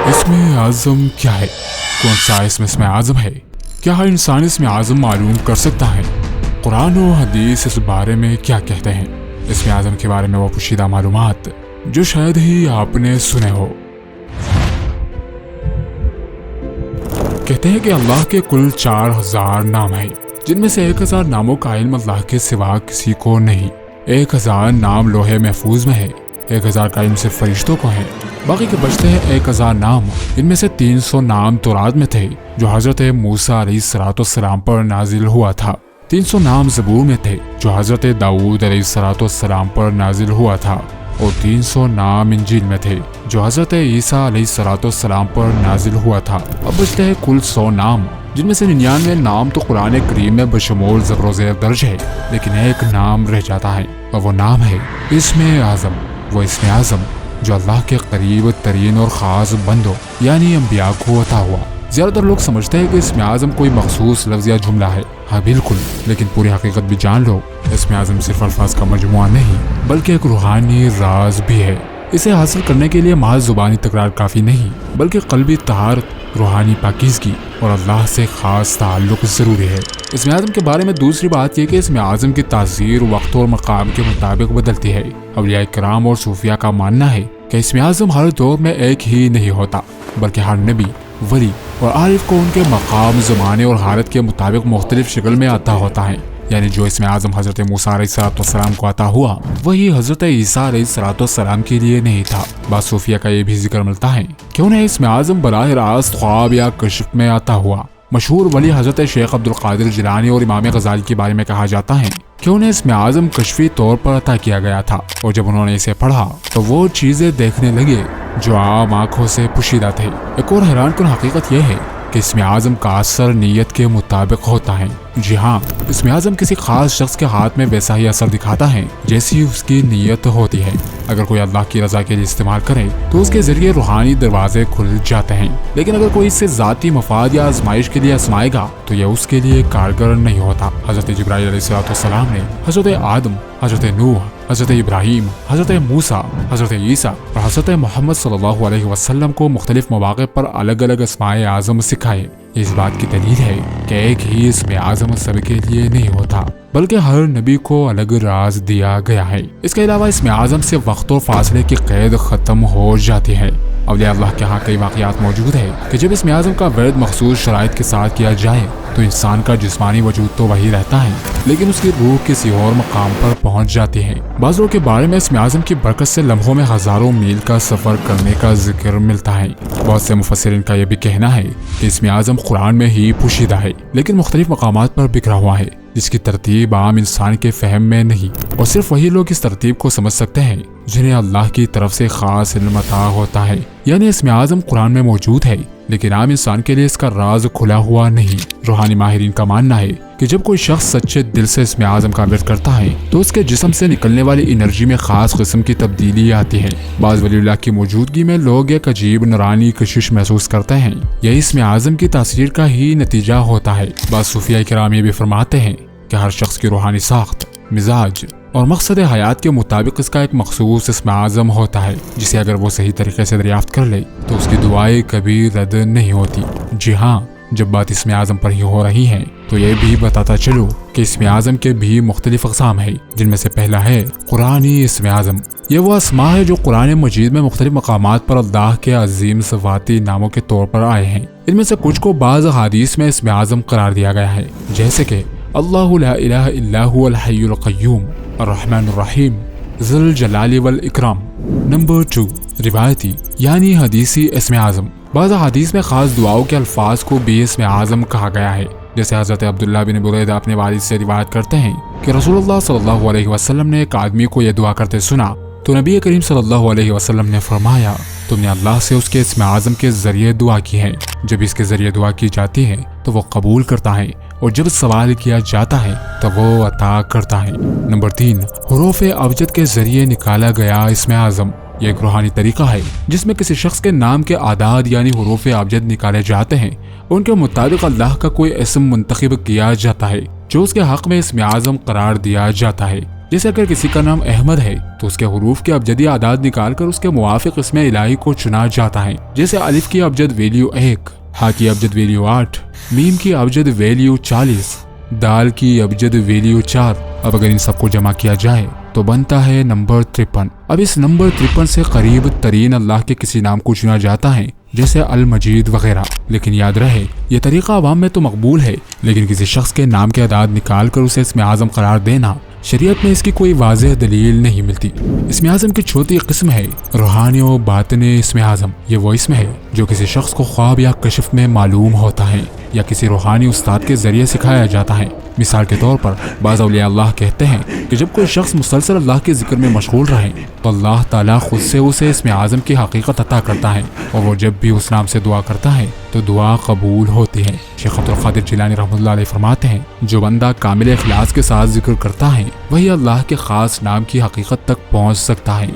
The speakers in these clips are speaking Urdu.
اسم اعظم کیا ہے؟ کون سا اسم اعظم ہے؟ کیا ہر انسان اسم اعظم معلوم کر سکتا ہے؟ قرآن و حدیث اس بارے میں کیا کہتے ہیں؟ اسم اعظم کے بارے میں وہ پوشیدہ معلومات جو شاید ہی آپ نے سنے ہو۔ کہتے ہیں کہ اللہ کے کل 4000 نام ہیں، جن میں سے 1000 ناموں کا علم اللہ کے سوا کسی کو نہیں۔ 1000 نام لوح محفوظ میں ہے، 1000 کا علم صرف فرشتوں کو ہے۔ باقی کے بچتے ہیں 1000 نام، ان میں سے 300 نام تورات میں تھے جو حضرت موسیٰ علیہ السلام پر نازل ہوا تھا۔ 300 نام زبور میں تھے جو حضرت داؤد علیہ السلام پر نازل ہوا تھا، اور 300 نام انجیل میں تھے جو حضرت عیسیٰ علیہ السلام پر نازل ہوا تھا۔ اب بچتے ہیں کل 100 نام، جن میں سے 99 نام تو قرآن کریم میں بشمول زبر و زیر درج ہے، لیکن ایک نام رہ جاتا ہے، اور وہ نام ہے اسم اعظم۔ وہ اسم اعظم جو اللہ کے قریب ترین اور خاص بندوں یعنی انبیاء کو عطا ہوا۔ زیادہ تر لوگ سمجھتے ہیں کہ اسم اعظم کوئی مخصوص لفظ یا جملہ ہے۔ ہاں بالکل، لیکن پوری حقیقت بھی جان لو، اسم اعظم صرف الفاظ کا مجموعہ نہیں بلکہ ایک روحانی راز بھی ہے۔ اسے حاصل کرنے کے لیے محض زبانی تکرار کافی نہیں، بلکہ قلبی طہارت، روحانی پاکیزگی اور اللہ سے خاص تعلق ضروری ہے۔ اسم اعظم کے بارے میں دوسری بات یہ کہ اسم اعظم کی تاثیر وقت اور مقام کے مطابق بدلتی ہے۔ اولیاء کرام اور صوفیاء کا ماننا ہے کہ اسم اعظم ہر دور میں ایک ہی نہیں ہوتا، بلکہ ہر نبی، ولی اور عارف کو ان کے مقام، زمانے اور حالت کے مطابق مختلف شکل میں عطا ہوتا ہے۔ یعنی جو اسم اعظم حضرت موسیٰ علیہ السلام کو عطا ہوا، وہی حضرت عیسیٰ علیہ السلام کے لیے نہیں تھا۔ بعض صوفیہ کا یہ بھی ذکر ملتا ہے کہ انہیں اسم اعظم براہ راست خواب یا کشف میں عطا ہوا۔ مشہور ولی حضرت شیخ عبد القادر جیلانی اور امام غزالی کے بارے میں کہا جاتا ہے کہ انہیں اسم اعظم کشفی طور پر عطا کیا گیا تھا، اور جب انہوں نے اسے پڑھا تو وہ چیزیں دیکھنے لگے جو عام آنکھوں سے پوشیدہ تھے۔ ایک اور حیران کن حقیقت یہ ہے کہ اسم اعظم کا اثر نیت کے مطابق ہوتا ہے۔ جی ہاں، اسم اعظم کسی خاص شخص کے ہاتھ میں ویسا ہی اثر دکھاتا ہے جیسی اس کی نیت ہوتی ہے۔ اگر کوئی اللہ کی رضا کے لیے استعمال کرے تو اس کے ذریعے روحانی دروازے کھل جاتے ہیں، لیکن اگر کوئی اسے ذاتی مفاد یا آزمائش کے لیے آزمائے گا تو یہ اس کے لیے کارگر نہیں ہوتا۔ حضرت جبرائیل علیہ السلام نے حضرت آدم، حضرت نوح، حضرت ابراہیم، حضرت موسیٰ، حضرت عیسیٰ اور حضرت محمد صلی اللہ علیہ وسلم کو مختلف مواقع پر الگ الگ اسماء اعظم سکھائے۔ یہ اس بات کی دلیل ہے کہ ایک ہی اسم اعظم سب کے لیے نہیں ہوتا، بلکہ ہر نبی کو الگ راز دیا گیا ہے۔ اس کے علاوہ اسم اعظم سے وقت اور فاصلے کی قید ختم ہو جاتی ہے۔ اولیاء اللہ کے ہاں کئی واقعات موجود ہے کہ جب اسم اعظم کا ورد مخصوص شرائط کے ساتھ کیا جائے تو انسان کا جسمانی وجود تو وہی رہتا ہے، لیکن اس کی روح کسی اور مقام پر پہنچ جاتی ہے۔ بعض لوگوں کے بارے میں اسم اعظم کی برکت سے لمحوں میں ہزاروں میل کا سفر کرنے کا ذکر ملتا ہے۔ بہت سے مفسرین کا یہ بھی کہنا ہے کہ اسم اعظم قرآن میں ہی پوشیدہ ہے، لیکن مختلف مقامات پر بکھرا ہوا ہے، جس کی ترتیب عام انسان کے فہم میں نہیں، اور صرف وہی لوگ اس ترتیب کو سمجھ سکتے ہیں جنہیں اللہ کی طرف سے خاص علم عطا ہوتا ہے۔ یعنی اسم اعظم قرآن میں موجود ہے، لیکن عام انسان کے لیے اس کا راز کھلا ہوا نہیں۔ روحانی ماہرین کا ماننا ہے کہ جب کوئی شخص سچے دل سے اسم اعظم کا ورد کرتا ہے تو اس کے جسم سے نکلنے والی انرجی میں خاص قسم کی تبدیلی آتی ہے۔ بعض ولی اللہ کی موجودگی میں لوگ ایک عجیب نورانی کشش محسوس کرتے ہیں، یہ اسم اعظم کی تاثیر کا ہی نتیجہ ہوتا ہے۔ بعض صوفیہ کرام یہ بھی فرماتے ہیں کہ ہر شخص کی روحانی ساخت، مزاج اور مقصد حیات کے مطابق اس کا ایک مخصوص اسم اعظم ہوتا ہے، جسے اگر وہ صحیح طریقے سے دریافت کر لے تو اس کی دعائیں کبھی رد نہیں ہوتی۔ جی ہاں، جب بات اسم اعظم پر ہی ہو رہی ہے تو یہ بھی بتاتا چلو کہ اسم اعظم کے بھی مختلف اقسام ہیں، جن میں سے پہلا ہے قرآنی اسم اعظم۔ یہ وہ اسماء ہے جو قرآن مجید میں مختلف مقامات پر اللہ کے عظیم صفاتی ناموں کے طور پر آئے ہیں۔ ان میں سے کچھ کو بعض احادیث میں اسم اعظم قرار دیا گیا ہے، جیسے کہ اللہ لا الہ الا هو الحی القیوم الرحمن الرحیم ذو الجلال والاکرام۔ نمبر 2، روایتی یعنی حدیثی اسم اعظم۔ بعض حدیث میں خاص دعاؤں کے الفاظ کو بھی اسم اعظم کہا گیا ہے، جیسے حضرت عبداللہ بن بریدہ اپنے والد سے روایت کرتے ہیں کہ رسول اللہ صلی اللہ علیہ وسلم نے ایک آدمی کو یہ دعا کرتے سنا تو نبی کریم صلی اللہ علیہ وسلم نے فرمایا، تم نے اللہ سے اس کے اسم اعظم کے ذریعے دعا کی ہے، جب اس کے ذریعے دعا کی جاتی ہے تو وہ قبول کرتا ہے، اور جب سوال کیا جاتا ہے تو وہ عطا کرتا ہے۔ نمبر 3، حروف ابجد کے ذریعے نکالا گیا اسم اعظم۔ یہ ایک روحانی طریقہ ہے جس میں کسی شخص کے نام کے اعداد یعنی حروف ابجد نکالے جاتے ہیں، ان کے مطابق اللہ کا کوئی اسم منتخب کیا جاتا ہے جو اس کے حق میں اسم اعظم قرار دیا جاتا ہے۔ جیسے اگر کسی کا نام احمد ہے تو اس کے حروف کے ابجدی اعداد نکال کر اس کے موافق اسم الہی کو چنا جاتا ہے، جیسے الف کی ابجد ویلیو 1، ہا کی ابجد ویلیو 8، میم کی ابجد ویلیو 40، دال کی ابجد ویلیو 4۔ اب اگر ان سب کو جمع کیا جائے تو بنتا ہے نمبر 53۔ اب اس نمبر 53 سے قریب ترین اللہ کے کسی نام کو چنا جاتا ہے، جیسے المجید وغیرہ۔ لیکن یاد رہے یہ طریقہ عوام میں تو مقبول ہے، لیکن کسی شخص کے نام کے اعداد نکال کر اسے اسم اعظم قرار دینا، شریعت میں اس کی کوئی واضح دلیل نہیں ملتی۔ اسم اعظم کی چھوٹی قسم ہے روحانی و باطنی اسم اعظم۔ یہ وہ اسم ہے جو کسی شخص کو خواب یا کشف میں معلوم ہوتا ہے یا کسی روحانی استاد کے ذریعے سکھایا جاتا ہے۔ مثال کے طور پر بعض اولیاء اللہ کہتے ہیں کہ جب کوئی شخص مسلسل اللہ کے ذکر میں مشغول رہے تو اللہ تعالیٰ خود سے اسے اسم اعظم کی حقیقت عطا کرتا ہے، اور وہ جب بھی اس نام سے دعا کرتا ہے تو دعا قبول ہوتی ہے۔ شیخ عبد القادر جیلانی رحمۃ اللہ علیہ فرماتے ہیں جو بندہ کامل اخلاص کے ساتھ ذکر کرتا ہے وہی اللہ کے خاص نام کی حقیقت تک پہنچ سکتا ہے۔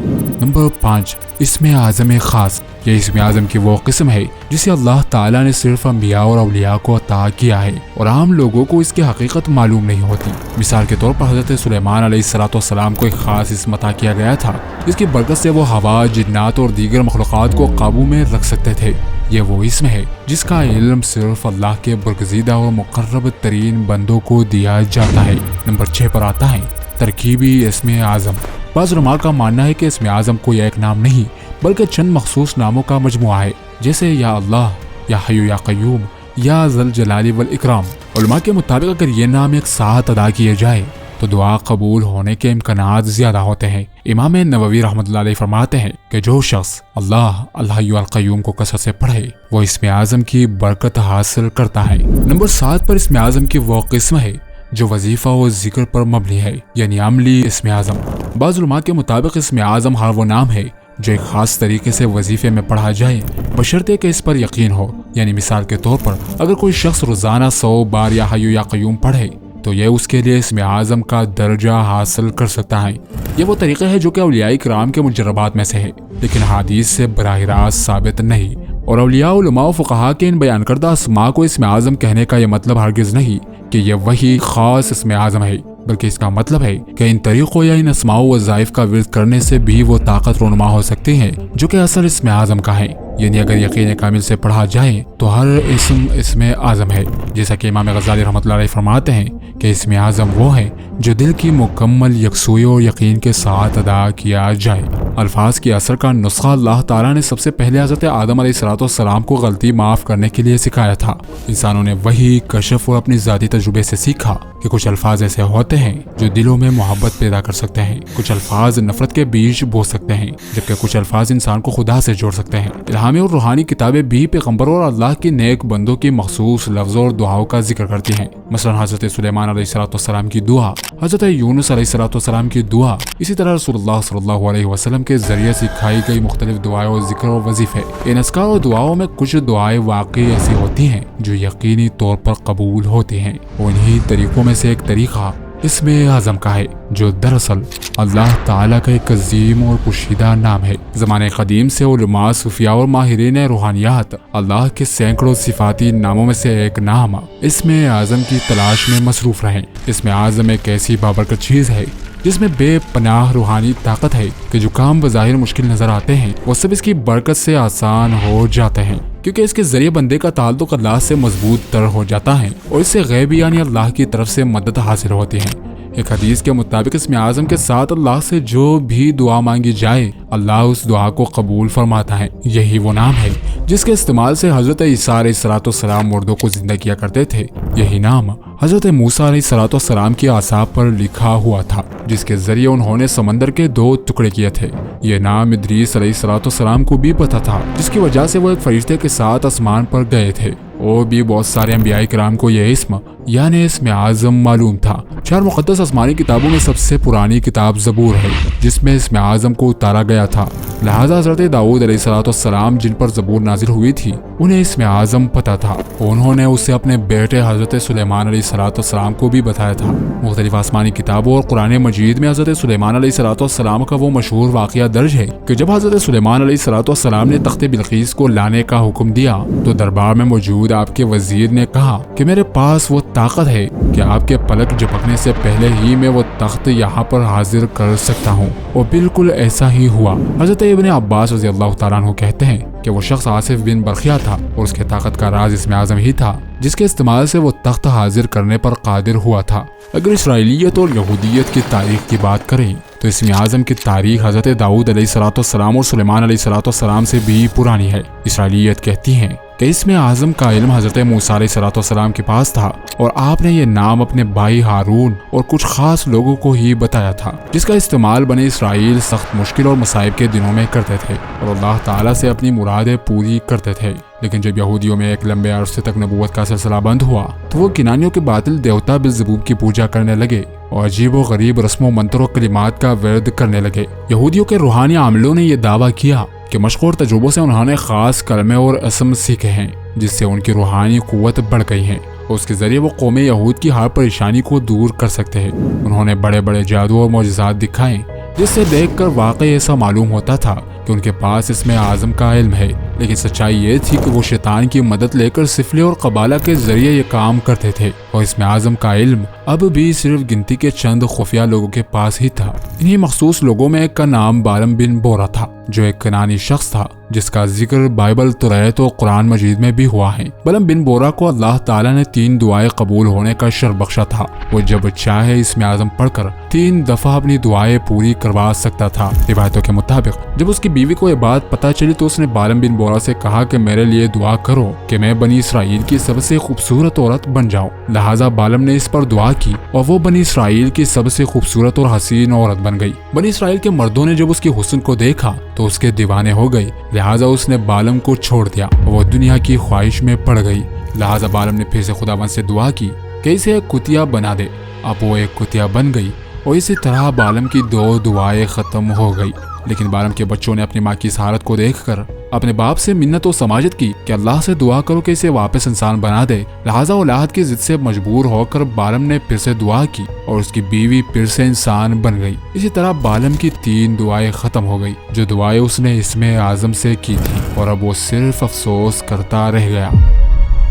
نمبر 5، اسم اعظم خاص۔ یہ اسم اعظم کی وہ قسم ہے جسے اللہ تعالیٰ نے صرف انبیاء اور اولیاء کو عطا کیا ہے، اور عام لوگوں کو اس کی حقیقت معلوم نہیں ہوتی۔ مثال کے طور پر حضرت سلیمان علیہ السلام کو ایک خاص اسم عطا کیا گیا تھا جس کی برکت سے وہ ہوا، جنات اور دیگر مخلوقات کو قابو میں رکھ سکتے تھے۔ یہ وہ اسم ہے جس کا علم صرف اللہ کے برگزیدہ اور مقرب ترین بندوں کو دیا جاتا ہے۔ نمبر 6 پر آتا ہے ترکیبی اسم اعظم۔ بعض علماء کا ماننا ہے کہ اسم اعظم کوئی ایک نام نہیں بلکہ چند مخصوص ناموں کا مجموعہ ہے، جیسے یا اللہ، یا حی یا قیوم، یا ذل جلال والاکرام۔ علماء کے مطابق اگر یہ نام ایک ساتھ ادا کیے جائے تو دعا قبول ہونے کے امکانات زیادہ ہوتے ہیں۔ امام نووی رحمۃ اللہ علیہ فرماتے ہیں کہ جو شخص اللہ، الحی والقیوم کو کثرت سے پڑھے وہ اسم اعظم کی برکت حاصل کرتا ہے۔ نمبر 7 پر اسم اعظم کی وہ قسم ہے جو وظیفہ و ذکر پر مبنی ہے، یعنی عملی اسم اعظم۔ بعض علماء کے مطابق اسم اعظم ہر وہ نام ہے جو ایک خاص طریقے سے وظیفے میں پڑھا جائے بشرطے کہ اس پر یقین ہو۔ یعنی مثال کے طور پر اگر کوئی شخص روزانہ 100 بار یا حی یا قیوم پڑھے تو یہ اس کے لیے اسم اعظم کا درجہ حاصل کر سکتا ہے۔ یہ وہ طریقہ ہے جو کہ اولیاء کرام کے مجربات میں سے ہے، لیکن حدیث سے براہ راست ثابت نہیں، اور اولیاء، علماء و فقہاء کے ان بیان کردہ اسماء کو اسم اعظم کہنے کا یہ مطلب ہرگز نہیں کہ یہ وہی خاص اسم اعظم ہے، بلکہ اس کا مطلب ہے کہ ان طریقوں یا ان اسماء و وظائف کا ورد کرنے سے بھی وہ طاقت رونما ہو سکتی ہے جو کہ اصل اسم اعظم کا ہے۔ یعنی اگر یقین کامل سے پڑھا جائے تو ہر اسم اعظم ہے، جیسا کہ امام غزالی رحمۃ اللہ علیہ فرماتے ہیں کہ اسم اعظم وہ ہے جو دل کی مکمل یکسوئی اور یقین کے ساتھ ادا کیا جائے۔ الفاظ کی اثر کا نسخہ اللہ تعالیٰ نے سب سے پہلے حضرت آدم علیہ السلام کو غلطی معاف کرنے کے لیے سکھایا تھا۔ انسانوں نے وہی کشف اور اپنی ذاتی تجربے سے سیکھا کہ کچھ الفاظ ایسے ہوتے ہیں جو دلوں میں محبت پیدا کر سکتے ہیں، کچھ الفاظ نفرت کے بیج بو سکتے ہیں، جبکہ کچھ الفاظ انسان کو خدا سے جوڑ سکتے ہیں۔ الہامی اور روحانی کتابیں بھی پیغمبروں اور اللہ کے نیک بندوں کی مخصوص لفظوں اور دعاؤں کا ذکر کرتی ہیں۔ مثلا حضرت سلیمان علیہ السلام کی دعا، حضرت یونس علیہ السلام کی دعا، اسی طرح رسول اللہ صلی اللہ علیہ وسلم کے ذریعے سکھائی گئی مختلف دعائیں اور ذکر و وظیفے۔ ان اذکار اور دعاؤں میں کچھ دعائیں واقعی ایسی ہوتی ہیں جو یقینی طور پر قبول ہوتی ہیں، اور انہی طریقوں میں سے ایک طریقہ اسم اعظم کا ہے جو دراصل اللہ تعالیٰ کا ایک عظیم اور پوشیدہ نام ہے۔ زمانے قدیم سے علماء، صوفیاء اور ماہرین روحانیات اللہ کے سینکڑوں صفاتی ناموں میں سے ایک نام اسم اعظم کی تلاش میں مصروف رہے۔ اسم اعظم ایک ایسی بابرکت چیز ہے جس میں بے پناہ روحانی طاقت ہے کہ جو کام بظاہر مشکل نظر آتے ہیں وہ سب اس کی برکت سے آسان ہو جاتے ہیں، کیونکہ اس کے ذریعے بندے کا تعلق اللہ سے مضبوط تر ہو جاتا ہے اور اس سے غیب یعنی اللہ کی طرف سے مدد حاصل ہوتی ہے۔ ایک حدیث کے مطابق اسم اعظم کے ساتھ اللہ سے جو بھی دعا مانگی جائے اللہ اس دعا کو قبول فرماتا ہے۔ یہی وہ نام ہے جس کے استعمال سے حضرت عیسیٰ علیہ السلام مردوں کو زندہ کیا کرتے تھے۔ یہی نام حضرت موسیٰ علیہ السلام کی اعصاب پر لکھا ہوا تھا جس کے ذریعے انہوں نے سمندر کے 2 ٹکڑے کیے تھے۔ یہ نام ادریس علیہ السلام کو بھی پتہ تھا جس کی وجہ سے وہ ایک فرشتے کے ساتھ آسمان پر گئے تھے، اور بھی بہت سارے انبیاء کرام کو یہ اسم یعنی اسم اعظم معلوم تھا۔ 4 مقدس آسمانی کتابوں میں سب سے پرانی کتاب زبور ہے جس میں اسم اعظم کو اتارا گیا تھا، لہذا حضرت داؤد علیہ السلام جن پر زبور نازل ہوئی تھی انہیں اسم اعظم پتہ تھا، انہوں نے اسے اپنے بیٹے حضرت سلیمان علیہ السلام کو بھی بتایا تھا۔ مختلف آسمانی کتابوں اور قرآن مجید میں حضرت سلیمان علیہ السلام کا وہ مشہور واقعہ درج ہے کہ جب حضرت سلیمان علیہ السلام نے تخت بلقیس کو لانے کا حکم دیا تو دربار میں موجود آپ کے وزیر نے کہا کہ میرے پاس وہ طاقت ہے کہ آپ کے پلک جھپکنے سے پہلے ہی میں وہ تخت یہاں پر حاضر کر سکتا ہوں۔ اور بالکل ایسا ہی ہوا۔ حضرت ابن عباس رضی اللہ تعالیٰ عنہ کہتے ہیں کہ وہ شخص آصف بن برخیہ تھا اور اس کے طاقت کا راز اسم اعظم ہی تھا جس کے استعمال سے وہ تخت حاضر کرنے پر قادر ہوا تھا۔ اگر اسرائیلیت اور یہودیت کی تاریخ کی بات کریں تو اسم اعظم کی تاریخ حضرت داؤد علیہ السلام اور سلیمان علیہ السلام سے بھی پرانی ہے۔ اسرائیلیت کہتی ہیں کہ اسم اعظم کا علم حضرت موسیٰ علیہ السلام کے پاس تھا اور آپ نے یہ نام اپنے بھائی ہارون اور کچھ خاص لوگوں کو ہی بتایا تھا، جس کا استعمال بنی اسرائیل سخت مشکل اور مصائب کے دنوں میں کرتے تھے اور اللہ تعالیٰ سے اپنی مرادیں پوری کرتے تھے۔ لیکن جب یہودیوں میں ایک لمبے عرصے تک نبوت کا سلسلہ بند ہوا تو وہ کنانیوں کے باطل دیوتا بالزبوب کی پوجا کرنے لگے اور عجیب و غریب رسم و منتر و کلمات کا ورد کرنے لگے۔ یہودیوں کے روحانی عاملوں نے یہ دعویٰ کیا کہ مشکور تجربوں سے انہوں نے خاص کلمے اور اسم سیکھے ہیں جس سے ان کی روحانی قوت بڑھ گئی ہے اور اس کے ذریعے وہ قوم یہود کی ہر پریشانی کو دور کر سکتے ہیں۔ انہوں نے بڑے بڑے جادو اور معجزات دکھائے جس سے دیکھ کر واقعی ایسا معلوم ہوتا تھا کہ ان کے پاس اسم اعظم کا علم ہے، لیکن سچائی یہ تھی کہ وہ شیطان کی مدد لے کر سفلے اور قبالہ کے ذریعے یہ کام کرتے تھے اور اسم اعظم کا علم اب بھی صرف گنتی کے چند خفیہ لوگوں کے پاس ہی تھا۔ انہی مخصوص لوگوں میں ایک کا نام بالم بن بورا تھا جو ایک کنانی شخص تھا جس کا ذکر بائبل، توریت اور قرآن مجید میں بھی ہوا ہے۔ بالم بن بورا کو اللہ تعالیٰ نے 3 دعائیں قبول ہونے کا شرف بخشا تھا۔ وہ جب چاہے اسم اعظم پڑھ کر 3 دفعہ اپنی دعائیں پوری کروا سکتا تھا۔ روایتوں کے مطابق جب اس کی بیوی کو یہ بات پتہ چلی تو اس نے بالم بن بورا سے کہا کہ میرے لیے دعا کرو کہ میں بنی اسرائیل کی سب سے خوبصورت عورت بن جاؤں۔ لہٰذا بالم نے اس پر دعا کی اور وہ بنی اسرائیل کی سب سے خوبصورت اور حسین عورت بن گئی۔ بنی اسرائیل کے مردوں نے جب اس کے حسن کو دیکھا تو اس کے دیوانے ہو گئے، لہٰذا اس نے بالم کو چھوڑ دیا اور وہ دنیا کی خواہش میں پڑ گئی۔ لہٰذا بالم نے پھر سے خداوند سے دعا کی کہ اسے ایک کتیا بنا دے۔ اب وہ ایک کتیا بن گئی اور اسی طرح بالم کی 2 دعائیں ختم ہو گئی۔ لیکن بالم کے بچوں نے اپنی ماں کی اس حالت کو دیکھ کر اپنے باپ سے منت و سماجت کی کہ اللہ سے دعا کرو کہ اسے واپس انسان بنا دے۔ لہٰذا اولاد کی ضد سے مجبور ہو کر بالم نے پھر سے دعا کی اور اس کی بیوی پھر سے انسان بن گئی۔ اسی طرح بالم کی 3 دعائیں ختم ہو گئی جو دعائیں اس نے اسم اعظم سے کی تھی اور اب وہ صرف افسوس کرتا رہ گیا۔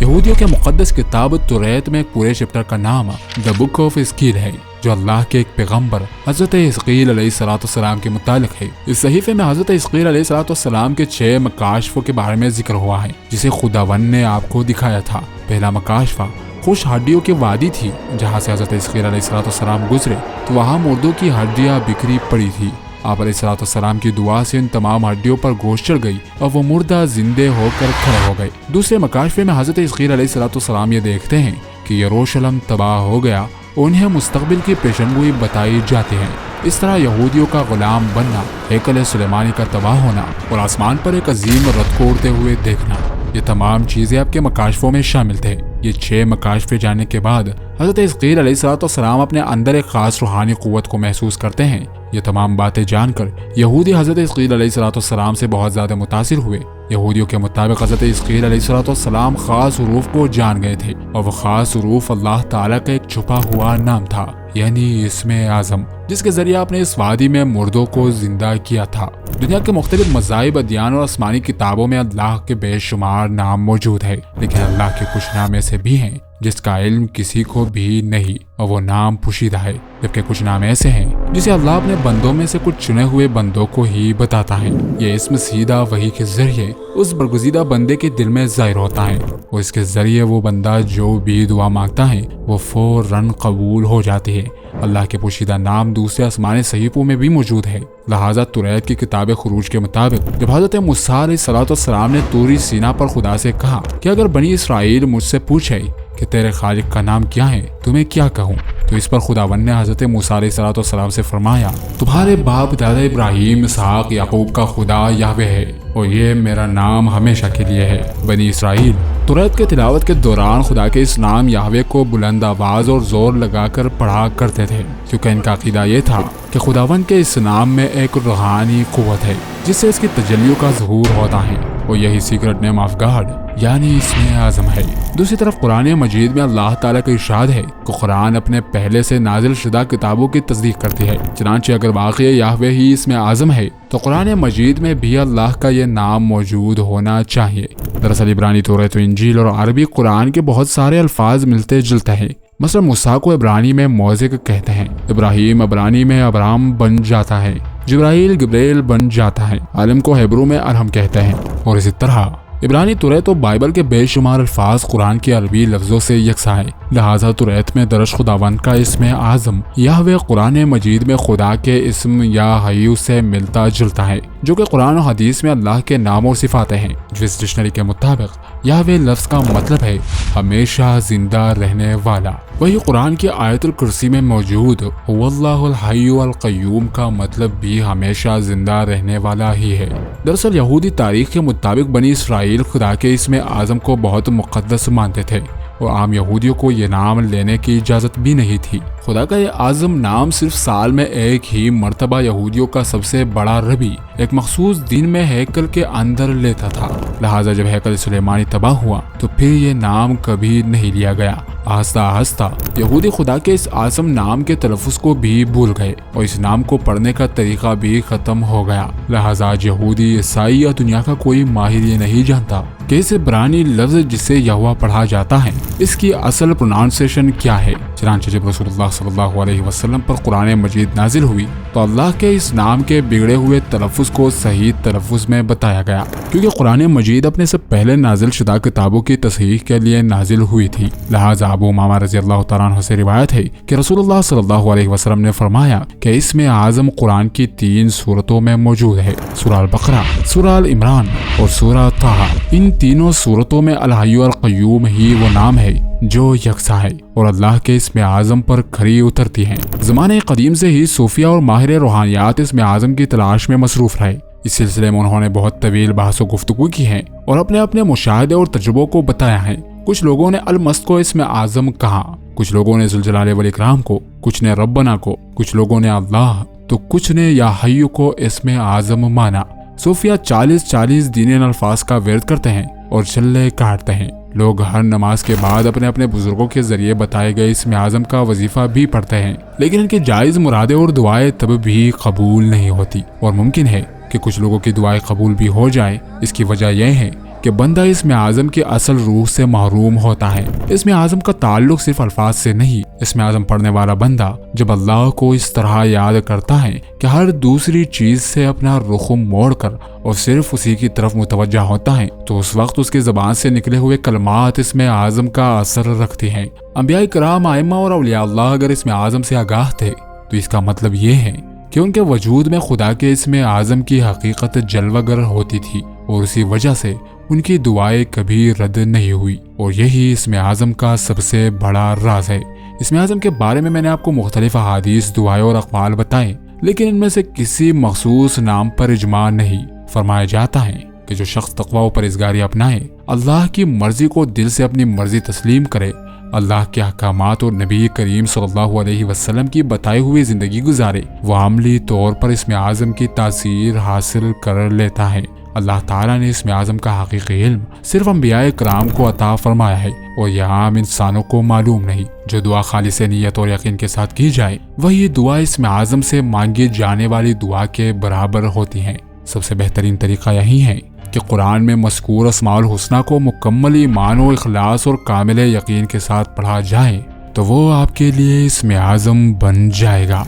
یہودیوں کے مقدس کتاب توریت میں ایک پورے چیپٹر کا نام دا بک آف اسکیل ہے جو اللہ کے ایک پیغمبر حضرت حزقیل علیہ السلام کے متعلق ہے۔ اس صحیفے میں حضرت حزقیل علیہ السلام کے 6 مکاشفوں کے بارے میں ذکر ہوا ہے جسے خداوند نے آپ کو دکھایا تھا۔ پہلا مکاشفہ خوش ہڈیوں کی وادی تھی جہاں سے حضرت حزقیل علیہ السلام گزرے تو وہاں مردوں کی ہڈیاں بکھری پڑی تھی۔ آپ علیہ السلام کی دعا سے ان تمام ہڈیوں پر گوشت چڑھ گئی اور وہ مردہ زندے ہو کر کھڑے ہو گئے۔ دوسرے مکاشفے میں حضرت حزقیل علیہ السلام یہ دیکھتے ہیں کہ یروشلم تباہ ہو گیا، انہیں مستقبل کی پیشنگوئی بتائی جاتی ہے۔ اس طرح یہودیوں کا غلام بننا، ہیکل سلیمانی کا تباہ ہونا اور آسمان پر ایک عظیم رتھ کو اڑتے ہوئے دیکھنا، یہ تمام چیزیں آپ کے مکاشفوں میں شامل تھے۔ یہ 6 مکاشفے جاننے کے بعد حضرت حزقیل علیہ السلام اپنے اندر ایک خاص روحانی قوت کو محسوس کرتے ہیں۔ یہ تمام باتیں جان کر یہودی حضرت حزقیل علیہ السلام سے بہت زیادہ متاثر ہوئے۔ یہودیوں کے مطابق حضرت حزقیل علیہ السلام خاص حروف کو جان گئے تھے اور وہ خاص حروف اللہ تعالیٰ کا ایک چھپا ہوا نام تھا، یعنی اسم اعظم، جس کے ذریعے آپ نے اس وادی میں مردوں کو زندہ کیا تھا۔ دنیا کے مختلف مذاہب، ادیان اور آسمانی کتابوں میں اللہ کے بے شمار نام موجود ہے، لیکن اللہ کے کچھ نام ایسے بھی ہیں جس کا علم کسی کو بھی نہیں اور وہ نام پوشیدہ ہے، جبکہ کچھ نام ایسے ہیں جسے اللہ اپنے بندوں میں سے کچھ چنے ہوئے بندوں کو ہی بتاتا ہے۔ یہ اسم سیدھا وحی کے ذریعے اس برگزیدہ بندے کے دل میں ظاہر ہوتا ہے اور اس کے ذریعے وہ بندہ جو بھی دعا مانگتا ہے وہ فوراً قبول ہو جاتی ہے۔ اللہ کے پوشیدہ نام دوسرے آسمانی صحیفوں میں بھی موجود ہے۔ لہٰذا توریت کی کتاب خروج کے مطابق جب حضرت موسیٰ علیہ السلام نے طور سینا پر خدا سے کہا کہ اگر بنی اسرائیل مجھ سے پوچھے کہ تیرے خالق کا نام کیا ہے تو میں کیا کہوں، تو اس پر خداوند نے حضرت موسیٰ علیہ السلام سے فرمایا، تمہارے باپ دادا ابراہیم، اسحاق، یعقوب کا خدا یہوہ ہے اور یہ میرا نام ہمیشہ کے لیے ہے۔ بنی اسرائیل توریت کے تلاوت کے دوران خدا کے اس نام یہوہ کو بلند آواز اور زور لگا کر پڑھا کرتے تھے، کیونکہ ان کا عقیدہ یہ تھا کہ خداوند کے اس نام میں ایک روحانی قوت ہے جس سے اس کی تجلیوں کا ظہور ہوتا ہے۔ اور یہی سیکرٹ نیم آف گاڈ یعنی اسم اعظم ہے۔ دوسری طرف قرآن مجید میں اللہ تعالیٰ کا ارشاد ہے کہ قرآن اپنے پہلے سے نازل شدہ کتابوں کی تصدیق کرتی ہے، چنانچہ اگر واقعی یہوہ ہی اسم اعظم ہے تو قرآن مجید میں بھی اللہ کا یہ نام موجود ہونا چاہیے۔ دراصل عبرانی توریت و انجیل اور عربی قرآن کے بہت سارے الفاظ ملتے جلتے ہیں۔ مثلا موسیٰ کو عبرانی میں موزق کہتے ہیں، ابراہیم عبرانی میں ابرام بن جاتا ہے، جبرائیل گبریل بن جاتا ہے، عالم کو ہیبرو میں ارحم کہتے ہیں، اور اسی طرح عبرانی توریت و بائبل کے بے شمار الفاظ قرآن کے عربی لفظوں سے یکساں ہیں، لہٰذا توریت میں درج خداوند کا اسم اعظم یہوہ قرآن مجید میں خدا کے اسم یا حیو سے ملتا جلتا ہے، جو کہ قرآن و حدیث میں اللہ کے نام اور صفات ہیں۔ جس ڈکشنری کے مطابق یہوہ لفظ کا مطلب ہے ہمیشہ زندہ رہنے والا، وہی قرآن کی آیت الکرسی میں موجود واللہ الحی القیوم کا مطلب بھی ہمیشہ زندہ رہنے والا ہی ہے۔ دراصل یہودی تاریخ کے مطابق بنی اسرائیل خدا کے اسم اعظم کو بہت مقدس مانتے تھے اور عام یہودیوں کو یہ نام لینے کی اجازت بھی نہیں تھی۔ خدا کا یہ اعظم نام صرف سال میں ایک ہی مرتبہ یہودیوں کا سب سے بڑا ربی ایک مخصوص دن میں ہیکل کے اندر لیتا تھا، لہٰذا جب ہیکل سلیمانی تباہ ہوا تو پھر یہ نام کبھی نہیں لیا گیا۔ آہستہ آہستہ یہودی خدا کے اس اعظم نام کے تلفظ کو بھی بھول گئے اور اس نام کو پڑھنے کا طریقہ بھی ختم ہو گیا، لہٰذا آج یہودی، عیسائی یا دنیا کا کوئی ماہر یہ نہیں جانتا کہ اس عبرانی لفظ جسے یہوہ پڑھا جاتا ہے اس کی اصل پرونانسیشن کیا ہے۔ چنانچہ جب رسول اللہ صلی اللہ علیہ وسلم پر قرآن مجید نازل ہوئی تو اللہ کے اس نام کے بگڑے ہوئے تلفظ کو صحیح تلفظ میں بتایا گیا، کیونکہ قرآن مجید اپنے سے پہلے نازل شدہ کتابوں کی تصحیح کے لیے نازل ہوئی تھی۔ لہٰذا ابو امامہ رضی اللہ تعالیٰ عنہ سے روایت ہے کہ رسول اللہ صلی اللہ علیہ وسلم نے فرمایا کہ اسم اعظم قرآن کی 3 سورتوں میں موجود ہے، سورہ البقرہ، سورہ العمران اور سورہ طٰہٰ۔ ان تینوں سورتوں میں الحی القیوم ہی وہ نام ہے جو یکساں ہے اور اللہ کے اسم اعظم پر کھری اترتی ہیں۔ زمانے قدیم سے ہی صوفیہ اور ماہر روحانیات اسم اعظم کی تلاش میں مصروف رہے۔ اس سلسلے میں انہوں نے بہت طویل بحث و گفتگو کی ہے اور اپنے اپنے مشاہدے اور تجربوں کو بتایا ہے۔ کچھ لوگوں نے المست کو اسم اعظم کہا، کچھ لوگوں نے ذوالجلال والاکرام کو، کچھ نے ربنا کو، کچھ لوگوں نے اللہ تو کچھ نے یا حیو کو اسم اعظم مانا۔ صوفیہ 40 دن ان الفاظ کا ورد کرتے ہیں اور چلے کاٹتے ہیں۔ لوگ ہر نماز کے بعد اپنے اپنے بزرگوں کے ذریعے بتائے گئے اسم اعظم کا وظیفہ بھی پڑھتے ہیں، لیکن ان کی جائز مرادیں اور دعائیں تب بھی قبول نہیں ہوتی، اور ممکن ہے کہ کچھ لوگوں کی دعائیں قبول بھی ہو جائیں۔ اس کی وجہ یہ ہے کہ بندہ اسم اعظم کی اصل روح سے محروم ہوتا ہے۔ اسم اعظم کا تعلق صرف الفاظ سے نہیں، اسم اعظم پڑھنے والا بندہ جب اللہ کو اس طرح یاد کرتا ہے کہ ہر دوسری چیز سے اپنا رخ موڑ کر اور صرف اسی کی طرف متوجہ ہوتا ہے تو اس وقت اس کی زبان سے نکلے ہوئے کلمات اسم اعظم کا اثر رکھتی ہیں۔ انبیاء کرام، ائمہ اور اولیاء اللہ اگر اسم اعظم سے آگاہ تھے تو اس کا مطلب یہ ہے کہ ان کے وجود میں خدا کے اسم اعظم کی حقیقت جلوہ گر ہوتی تھی اور اسی وجہ سے ان کی دعائیں کبھی رد نہیں ہوئی، اور یہی اسم اعظم کا سب سے بڑا راز ہے۔ اسم اعظم کے بارے میں نے آپ کو مختلف احادیث، دعائیں اور اقوال بتائے، لیکن ان میں سے کسی مخصوص نام پر اجماع نہیں۔ فرمایا جاتا ہے کہ جو شخص تقویٰ و پرہیزگاری اپنائے، اللہ کی مرضی کو دل سے اپنی مرضی تسلیم کرے، اللہ کے احکامات اور نبی کریم صلی اللہ علیہ وسلم کی بتائی ہوئی زندگی گزارے، وہ عملی طور پر اسم اعظم کی تاثیر حاصل کر لیتا ہے۔ اللہ تعالیٰ نے اسم اعظم کا حقیقی علم صرف انبیاء کرام کو عطا فرمایا ہے اور یہ عام انسانوں کو معلوم نہیں۔ جو دعا خالص نیت اور یقین کے ساتھ کی جائے وہی دعا اسم اعظم سے مانگی جانے والی دعا کے برابر ہوتی ہیں۔ سب سے بہترین طریقہ یہی ہے کہ قرآن میں مذکور اسماء الحسنہ کو مکمل ایمان و اخلاص اور کامل یقین کے ساتھ پڑھا جائے تو وہ آپ کے لیے اسم اعظم بن جائے گا۔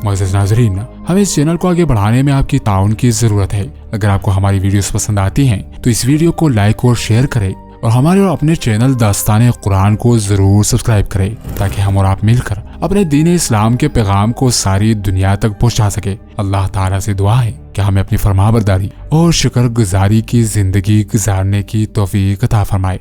معزز ناظرین، ہمیں اس چینل کو آگے بڑھانے میں آپ کی تعاون کی ضرورت ہے۔ اگر آپ کو ہماری ویڈیوز پسند آتی ہیں تو اس ویڈیو کو لائک اور شیئر کریں اور ہمارے اور اپنے چینل داستان قرآن کو ضرور سبسکرائب کریں تاکہ ہم اور آپ مل کر اپنے دین اسلام کے پیغام کو ساری دنیا تک پہنچا سکے۔ اللہ تعالیٰ سے دعا ہے کہ ہمیں اپنی فرمانبرداری اور شکر گزاری کی زندگی گزارنے کی توفیق عطا فرمائے۔